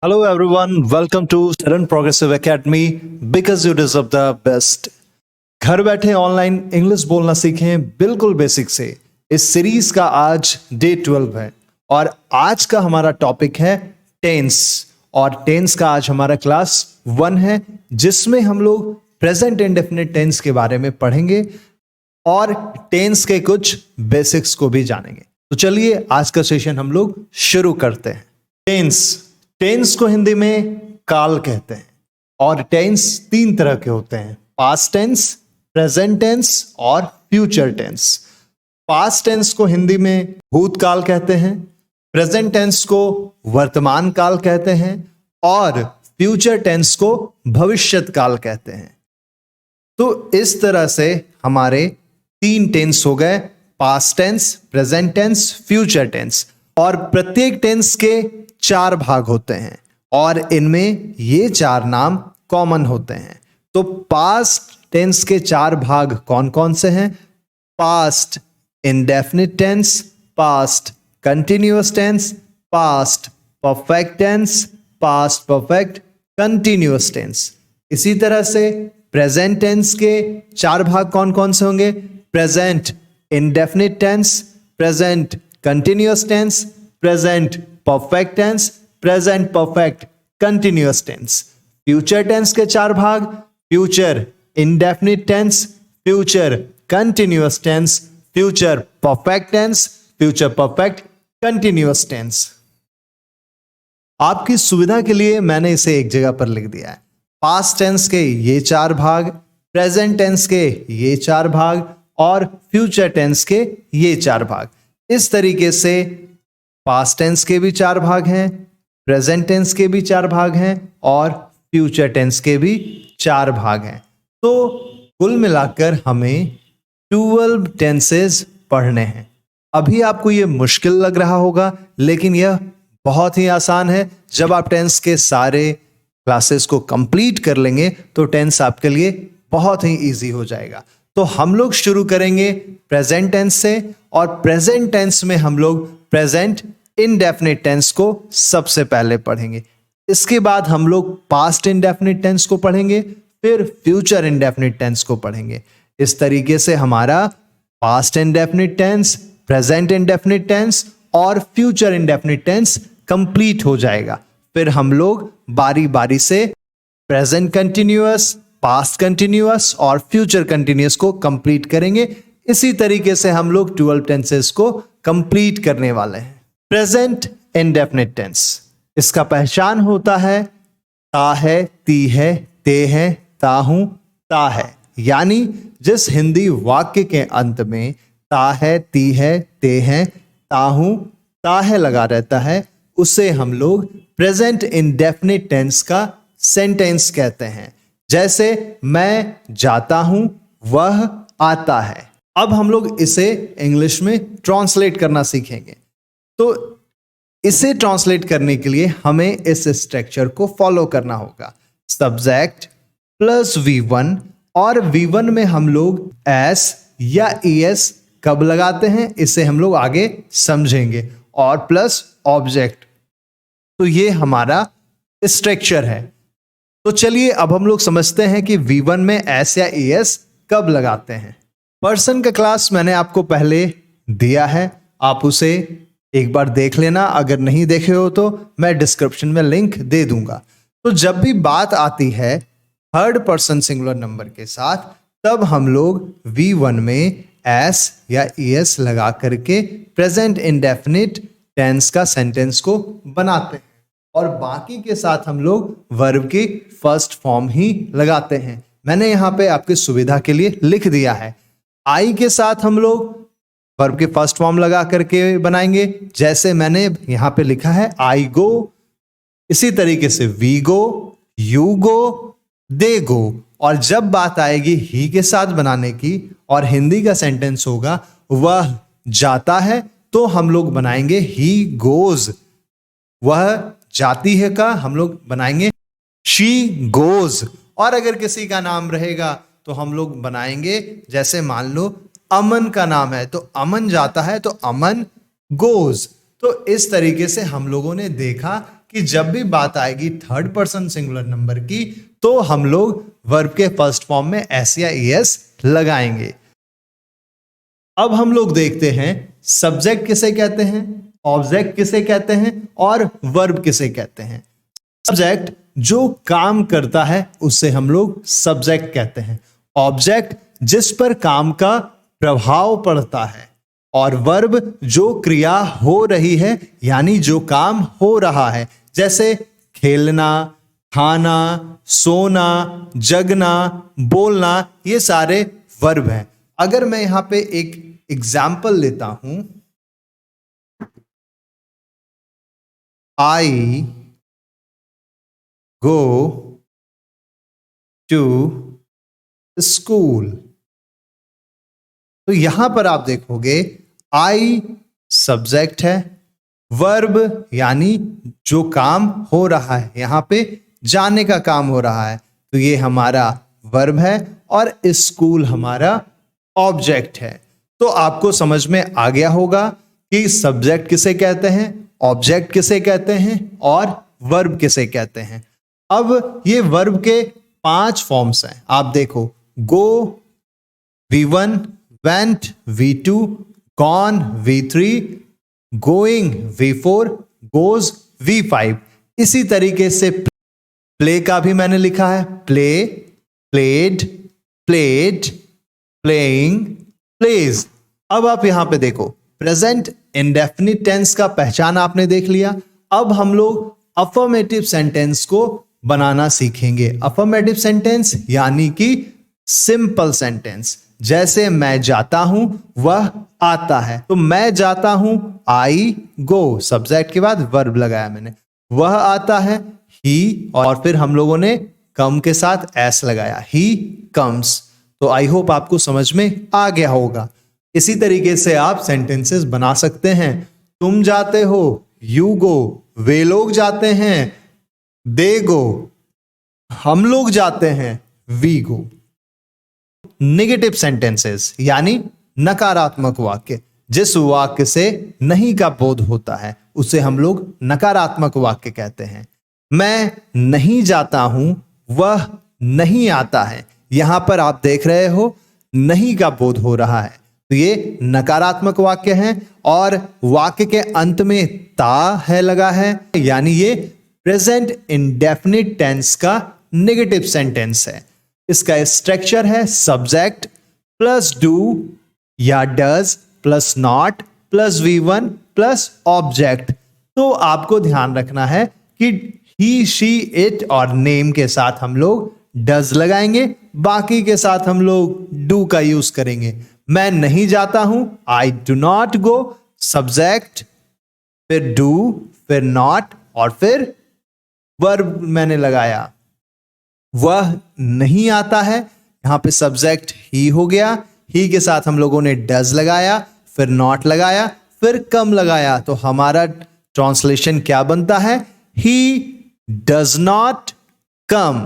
Hello everyone, welcome to Student Progressive Academy because you deserve the best. घर बैठे online English बोलना सीखें बिल्कुल बेसिक से। इस सीरीज का आज डे 12 है और आज का हमारा टॉपिक है टेंस और टेंस का आज हमारा क्लास 1 है जिसमें हम लोग प्रेजेंट इंडेफिनिट टेंस के बारे में पढ़ेंगे और टेंस के कुछ बेसिक्स को भी जानेंगे। तो चलिए आज का सेशन हम लोग शुरू करते हैं। टेंस को हिंदी में काल कहते हैं और टेंस 3 तरह के होते हैं, पास्ट टेंस, प्रेजेंट टेंस और फ्यूचर टेंस। पास्ट टेंस को हिंदी में भूतकाल कहते हैं, प्रेजेंट टेंस को वर्तमान काल कहते हैं और फ्यूचर टेंस को भविष्यत काल कहते हैं। तो इस तरह से हमारे 3 टेंस हो गए, past tense, present tense, future tense. और प्रत्येक टेंस के 4 भाग होते हैं और इनमें ये 4 नाम कॉमन होते हैं। तो पास्ट टेंस के 4 भाग कौन कौन से हैं? Past indefinite tense, past continuous tense, past perfect tense, past perfect continuous tense. इसी तरह से प्रेजेंट टेंस के 4 भाग कौन कौन से होंगे? Present indefinite tense, present continuous tense, present perfect tense, present perfect continuous tense. Future tense के 4 भाग, future indefinite tense, future continuous tense, future perfect tense, future perfect continuous tense. आपकी सुविधा के लिए मैंने इसे एक जगह पर लिख दिया है। पास्ट टेंस के ये 4 भाग, प्रेजेंट टेंस के ये 4 भाग और फ्यूचर टेंस के ये 4 भाग। इस तरीके से पास्ट टेंस के भी 4 भाग हैं, प्रेजेंट टेंस के भी 4 भाग हैं और फ्यूचर टेंस के भी 4 भाग हैं। तो कुल मिलाकर हमें 12 टेंसेस पढ़ने हैं। अभी आपको ये मुश्किल लग रहा होगा लेकिन यह बहुत ही आसान है। जब आप टेंस के सारे क्लासेस को कंप्लीट कर लेंगे तो टेंस आपके लिए बहुत ही इजी हो जाएगा। तो हम लोग शुरू करेंगे प्रेजेंट टेंस से और प्रेजेंट टेंस में हम लोग प्रेजेंट इंडेफिनिट टेंस को सबसे पहले पढ़ेंगे। इसके बाद हम लोग पास्ट इंडेफिनिट टेंस को पढ़ेंगे, फिर फ्यूचर इंडेफिनिट टेंस को पढ़ेंगे। इस तरीके से हमारा past indefinite tense, present indefinite tense और फ्यूचर इंडेफिनिट टेंस कंप्लीट हो जाएगा। फिर हम लोग बारी बारी से प्रेजेंट कंटिन्यूअस, पास्ट कंटिन्यूअस और फ्यूचर कंटिन्यूअस को कंप्लीट करेंगे। इसी तरीके से हम लोग 12 टेंसेस को कंप्लीट करने वाले हैं। प्रेजेंट इंडेफिनिट टेंस, इसका पहचान होता है ता है, ती है, ते है, ता हूं, ता है। यानी जिस हिंदी वाक्य के अंत में ता है, ती है, ते है, ता हूं, ता है लगा रहता है उसे हम लोग प्रेजेंट इंडेफिनिट टेंस का सेंटेंस कहते हैं। जैसे मैं जाता हूं, वह आता है। अब हम लोग इसे इंग्लिश में ट्रांसलेट करना सीखेंगे। तो इसे ट्रांसलेट करने के लिए हमें इस स्ट्रक्चर को फॉलो करना होगा। सब्जेक्ट प्लस V1 और V1 में हम लोग एस या ES कब लगाते हैं इसे हम लोग आगे समझेंगे और प्लस ऑब्जेक्ट। तो ये हमारा स्ट्रक्चर है। तो चलिए अब हम लोग समझते हैं कि V1 में एस या ES कब लगाते हैं। पर्सन का क्लास मैंने आपको पहले दिया है, आप उसे एक बार देख लेना। अगर नहीं देखे हो तो मैं डिस्क्रिप्शन में लिंक दे दूंगा। तो जब भी बात आती है थर्ड पर्सन सिंगुलर नंबर के साथ तब हम लोग V1 में एस या ES लगा करके प्रेजेंट इंडेफिनिट टेंस का सेंटेंस को बनाते हैं और बाकी के साथ हम लोग वर्ब की फर्स्ट फॉर्म ही लगाते हैं। मैंने यहाँ पे आपकी सुविधा के लिए लिख दिया है। आई के साथ हम लोग वर्ब की फर्स्ट फॉर्म लगा करके बनाएंगे, जैसे मैंने यहाँ पे लिखा है आई गो। इसी तरीके से वी गो, यू गो, दे गो। और जब बात आएगी ही के साथ बनाने की और हिंदी का सेंटेंस होगा वह जाता है तो हम लोग बनाएंगे ही गोज। वह जाती है का हम लोग बनाएंगे शी गोज। और अगर किसी का नाम रहेगा तो हम लोग बनाएंगे, जैसे मान लो अमन का नाम है तो अमन जाता है तो अमन गोज। तो इस तरीके से हम लोगों ने देखा कि जब भी बात आएगी थर्ड पर्सन सिंगुलर नंबर की तो हम लोग वर्ब के फर्स्ट फॉर्म में एस या एस लगाएंगे। अब हम लोग देखते हैं सब्जेक्ट किसे कहते हैं, ऑब्जेक्ट किसे कहते हैं और वर्ब किसे कहते हैं। सब्जेक्ट जो काम करता है उससे हम लोग सब्जेक्ट कहते हैं। ऑब्जेक्ट जिस पर काम का प्रभाव पड़ता है, और वर्ब जो क्रिया हो रही है यानी जो काम हो रहा है, जैसे खेलना, खाना, सोना, जगना, बोलना, ये सारे वर्ब हैं। अगर मैं यहां पे एक एग्जाम्पल लेता हूं, आई गो टू स्कूल, तो यहां पर आप देखोगे आई सब्जेक्ट है, वर्ब यानी जो काम हो रहा है, यहां पे जाने का काम हो रहा है तो ये हमारा वर्ब है, और स्कूल हमारा ऑब्जेक्ट है। तो आपको समझ में आ गया होगा कि सब्जेक्ट किसे कहते हैं, ऑब्जेक्ट किसे कहते हैं और वर्ब किसे कहते हैं। अब ये वर्ब के 5 फॉर्म्स हैं, आप देखो, गो V1, went V2, gone V3, going V4, goes V5। इसी तरीके से प्ले का भी मैंने लिखा है, play, played, played, playing, plays. अब आप यहां पे देखो, प्रेजेंट इंडेफिनिट टेंस का पहचान आपने देख लिया। अब हम लोग अफर्मेटिव सेंटेंस को बनाना सीखेंगे। अफर्मेटिव सेंटेंस यानी कि सिंपल सेंटेंस, जैसे मैं जाता हूं वह आता है, तो मैं जाता हूं आई गो, सब्जेक्ट के बाद वर्ब लगाया मैंने, वह आता है ही, और फिर हम लोगों ने कम के साथ एस लगाया, ही कम्स। तो आई होप आपको समझ में आ गया होगा। इसी तरीके से आप सेंटेंसेस बना सकते हैं। तुम जाते हो, यू गो, वे लोग जाते हैं, दे गो, हम लोग जाते हैं, वी गो। नेगेटिव सेंटेंसेस यानी नकारात्मक वाक्य, जिस वाक्य से नहीं का बोध होता है उसे हम लोग नकारात्मक वाक्य कहते हैं। मैं नहीं जाता हूं, वह नहीं आता है, यहां पर आप देख रहे हो नहीं का बोध हो रहा है, तो ये नकारात्मक वाक्य है। और वाक्य के अंत में ता है लगा है, यानी ये प्रेजेंट इंडेफिनिट टेंस का नेगेटिव सेंटेंस है। इसका स्ट्रक्चर है सब्जेक्ट प्लस डू या does plus not plus V1 plus object. तो आपको ध्यान रखना है कि ही, शी, इट और नेम के साथ हम लोग डज लगाएंगे, बाकी के साथ हम लोग डू का यूज करेंगे। मैं नहीं जाता हूं, I do not go, subject, फिर डू, फिर नॉट और फिर वर्ब मैंने लगाया। वह नहीं आता है, यहां पे सब्जेक्ट ही हो गया, ही के साथ हम लोगों ने डज लगाया, फिर नॉट लगाया, फिर कम लगाया, तो हमारा ट्रांसलेशन क्या बनता है, ही डज नॉट कम।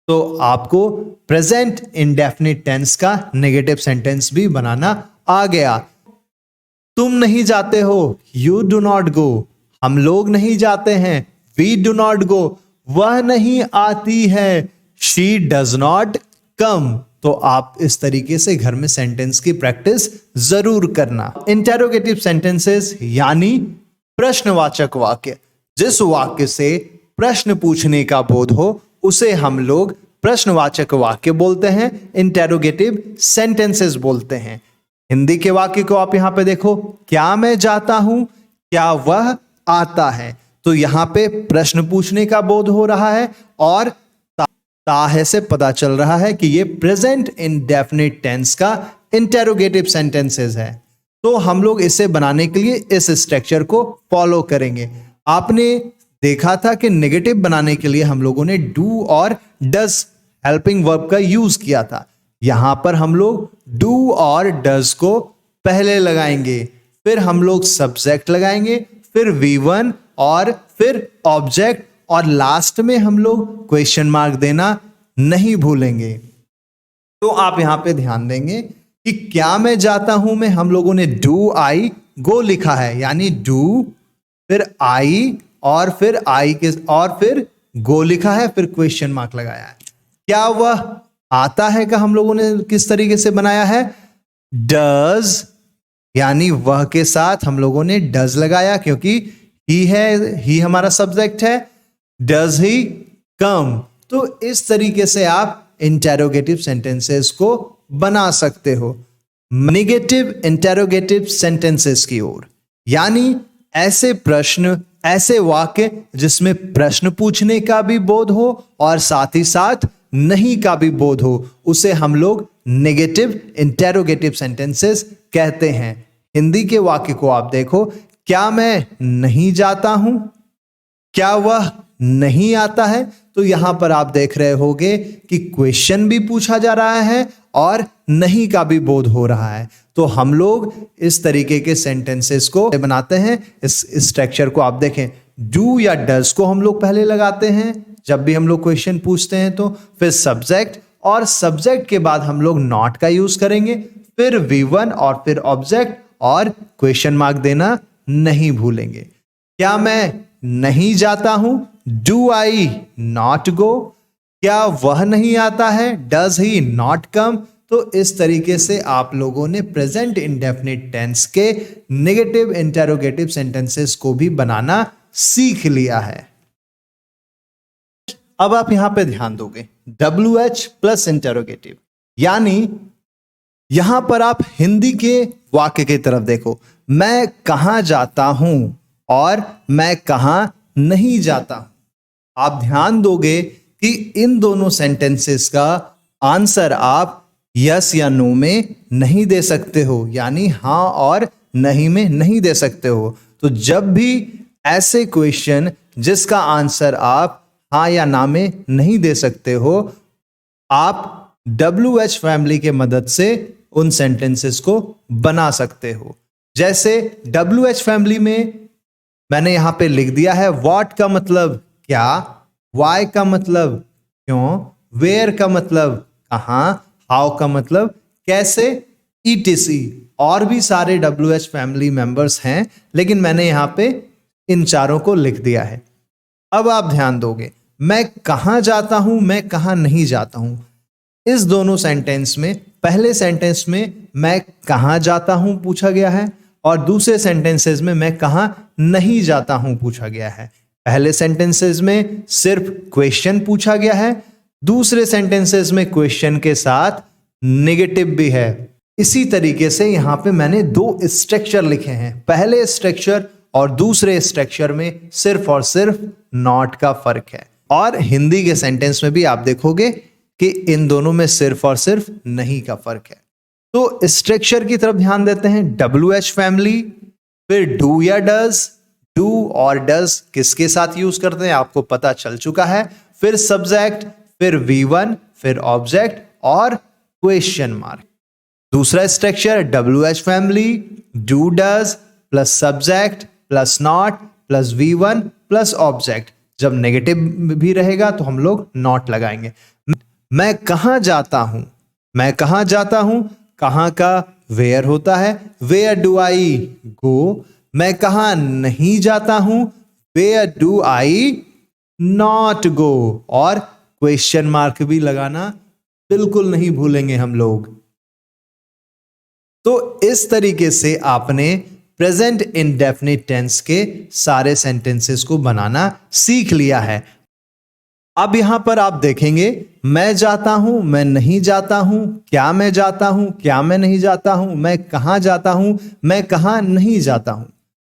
तो आपको प्रेजेंट इंडेफिनिट टेंस का नेगेटिव सेंटेंस भी बनाना आ गया। तुम नहीं जाते हो, यू डू नॉट गो, हम लोग नहीं जाते हैं, वी डू नॉट गो, वह नहीं आती है, शी डज नॉट कम। तो आप इस तरीके से घर में सेंटेंस की प्रैक्टिस जरूर करना। इंटेरोगेटिव सेंटेंसेस यानी प्रश्नवाचक वाक्य, जिस वाक्य से प्रश्न पूछने का बोध हो उसे हम लोग प्रश्नवाचक वाक्य बोलते हैं, इंटेरोगेटिव सेंटेंसेस बोलते हैं। हिंदी के वाक्य को आप यहां पे देखो, क्या मैं जाता हूं, क्या वह आता है, तो यहां पे प्रश्न पूछने का बोध हो रहा है और ताहे से पता चल रहा है कि ये प्रेजेंट इंडेफिनिट टेंस का इंटेरोगेटिव सेंटेंसेस है। तो हम लोग इसे बनाने के लिए इस स्ट्रक्चर को फॉलो करेंगे। आपने देखा था कि नेगेटिव बनाने के लिए हम लोगों ने डू और डज हेल्पिंग वर्ब का यूज किया था। यहां पर हम लोग डू और डज को पहले लगाएंगे, फिर हम लोग सब्जेक्ट लगाएंगे, फिर V1 और फिर ऑब्जेक्ट, और लास्ट में हम लोग क्वेश्चन मार्क देना नहीं भूलेंगे। तो आप यहां पे ध्यान देंगे कि क्या मैं जाता हूं में हम लोगों ने डू आई गो लिखा है, यानी डू, फिर आई, और फिर आई के और फिर गो लिखा है, फिर क्वेश्चन मार्क लगाया है। क्या वह आता है का हम लोगों ने किस तरीके से बनाया है? डज, यानी वह के साथ हम लोगों ने डज लगाया क्योंकि ही है, ही हमारा सब्जेक्ट है। डज ही कम। तो इस तरीके से आप इंटेरोगेटिव सेंटेंसेस को बना सकते हो। नेगेटिव इंटेरोगेटिव सेंटेंसेस की ओर, यानी ऐसे प्रश्न, ऐसे वाक्य जिसमें प्रश्न पूछने का भी बोध हो और साथ ही साथ नहीं का भी बोध हो, उसे हम लोग नेगेटिव इंटेरोगेटिव सेंटेंसेस कहते हैं। हिंदी के वाक्य को आप देखो, क्या मैं नहीं जाता हूं? क्या वह नहीं आता है? तो यहां पर आप देख रहे होंगे कि क्वेश्चन भी पूछा जा रहा है और नहीं का भी बोध हो रहा है। तो हम लोग इस तरीके के सेंटेंसेस को बनाते हैं। इस स्ट्रक्चर को आप देखें, डू या डज को हम लोग पहले लगाते हैं जब भी हम लोग क्वेश्चन पूछते हैं, तो फिर सब्जेक्ट, और सब्जेक्ट के बाद हम लोग नॉट का यूज करेंगे, फिर V1 और फिर ऑब्जेक्ट, और क्वेश्चन मार्क देना नहीं भूलेंगे। क्या मैं नहीं जाता हूं? डू आई नॉट गो? क्या वह नहीं आता है? Does he not come? तो इस तरीके से आप लोगों ने प्रेजेंट इंडेफिनिट टेंस के नेगेटिव इंटेरोगेटिव सेंटेंसेस को भी बनाना सीख लिया है। अब आप यहां पे ध्यान दोगे, WH प्लस इंटेरोगेटिव, यानी यहां पर आप हिंदी के वाक्य की तरफ देखो, मैं कहां जाता हूं और मैं कहां नहीं जाता हूं। आप ध्यान दोगे कि इन दोनों सेंटेंसेस का आंसर आप यस या नो में नहीं दे सकते हो, यानी हां और नहीं में नहीं दे सकते हो। तो जब भी ऐसे क्वेश्चन जिसका आंसर आप हाँ या ना में नहीं दे सकते हो, आप WH फैमिली के मदद से उन सेंटेंसेस को बना सकते हो। जैसे WH फैमिली में मैंने यहां पे लिख दिया है, व्हाट का मतलब क्या, वाई का मतलब क्यों, वेयर का मतलब कहां, हाउ का मतलब कैसे, ETC। और भी सारे WH फैमिली मेंबर्स हैं, लेकिन मैंने यहां पे इन चारों को लिख दिया है। अब आप ध्यान दोगे, मैं कहां जाता हूं, मैं कहां नहीं जाता हूं। इस दोनों सेंटेंस में, पहले सेंटेंस में मैं कहां जाता हूं पूछा गया है और दूसरे सेंटेंसेस में मैं कहां नहीं जाता हूं पूछा गया है। पहले सेंटेंसेस में सिर्फ क्वेश्चन पूछा गया है, दूसरे सेंटेंसेस में क्वेश्चन के साथ नेगेटिव भी है। इसी तरीके से यहां पे मैंने दो स्ट्रक्चर लिखे हैं, पहले स्ट्रक्चर और दूसरे स्ट्रक्चर में सिर्फ और सिर्फ नॉट का फर्क है। और हिंदी के सेंटेंस में भी आप देखोगे कि इन दोनों में सिर्फ और सिर्फ नहीं का फर्क है। तो स्ट्रक्चर की तरफ ध्यान देते हैं, WH फैमिली, फिर डू या डज, डू और डज किसके साथ यूज करते हैं आपको पता चल चुका है, फिर सब्जेक्ट, फिर V1, फिर ऑब्जेक्ट और क्वेश्चन मार्क। दूसरा structure WH family, do does plus subject plus not plus V1 plus object. जब नेगेटिव भी रहेगा तो हम लोग नॉट लगाएंगे। मैं कहां जाता हूं, मैं कहां जाता हूं, कहां का वेयर होता है, वेयर डू आई गो। मैं कहां नहीं जाता हूं, where do I not go. और क्वेश्चन मार्क भी लगाना बिल्कुल नहीं भूलेंगे हम लोग। तो इस तरीके से आपने प्रेजेंट इंडेफिनिट टेंस के सारे सेंटेंसेस को बनाना सीख लिया है। अब यहां पर आप देखेंगे, मैं जाता हूं, मैं नहीं जाता हूं, क्या मैं जाता हूं, क्या मैं नहीं जाता हूं, मैं कहां जाता हूं, मैं कहां नहीं जाता हूं।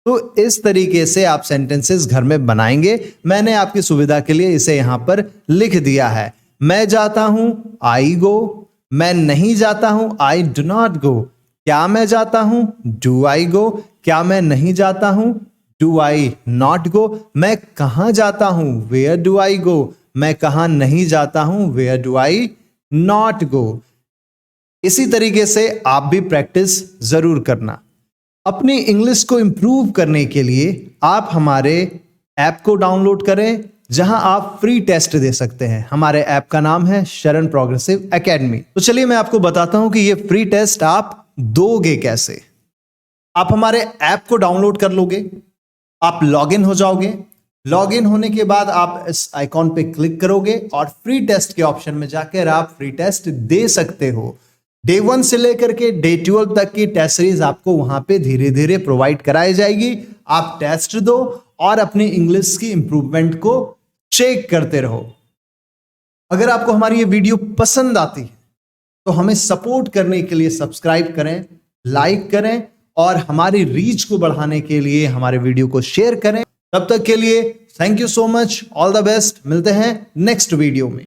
तो इस तरीके से आप सेंटेंसेस घर में बनाएंगे। मैंने आपकी सुविधा के लिए इसे यहां पर लिख दिया है। मैं जाता हूं, आई गो। मैं नहीं जाता हूं, आई डू नॉट गो। क्या मैं जाता हूं, डू आई गो। क्या मैं नहीं जाता हूं, डू आई नॉट गो। मैं कहां जाता हूं, वेयर डू आई गो। मैं कहां नहीं जाता हूं, where do I not go. इसी तरीके से आप भी प्रैक्टिस जरूर करना। अपनी इंग्लिश को इंप्रूव करने के लिए आप हमारे ऐप को डाउनलोड करें, जहां आप फ्री टेस्ट दे सकते हैं। हमारे ऐप का नाम है शरण प्रोग्रेसिव एकेडमी। तो चलिए मैं आपको बताता हूं कि ये फ्री टेस्ट आप दोगे कैसे। आप हमारे ऐप को डाउनलोड कर लोगे, आप लॉगिन हो जाओगे, लॉगिन होने के बाद आप इस आइकॉन पे क्लिक करोगे और फ्री टेस्ट के ऑप्शन में जाकर आप फ्री टेस्ट दे सकते हो। डे 1 से लेकर के डे 12 तक की टेस्ट सीरीज आपको वहां पे धीरे धीरे प्रोवाइड कराई जाएगी। आप टेस्ट दो और अपनी इंग्लिश की इंप्रूवमेंट को चेक करते रहो। अगर आपको हमारी ये वीडियो पसंद आती है तो हमें सपोर्ट करने के लिए सब्सक्राइब करें, लाइक करें और हमारी रीच को बढ़ाने के लिए हमारे वीडियो को शेयर करें। तब तक के लिए thank you so much, all the best. मिलते हैं नेक्स्ट वीडियो में।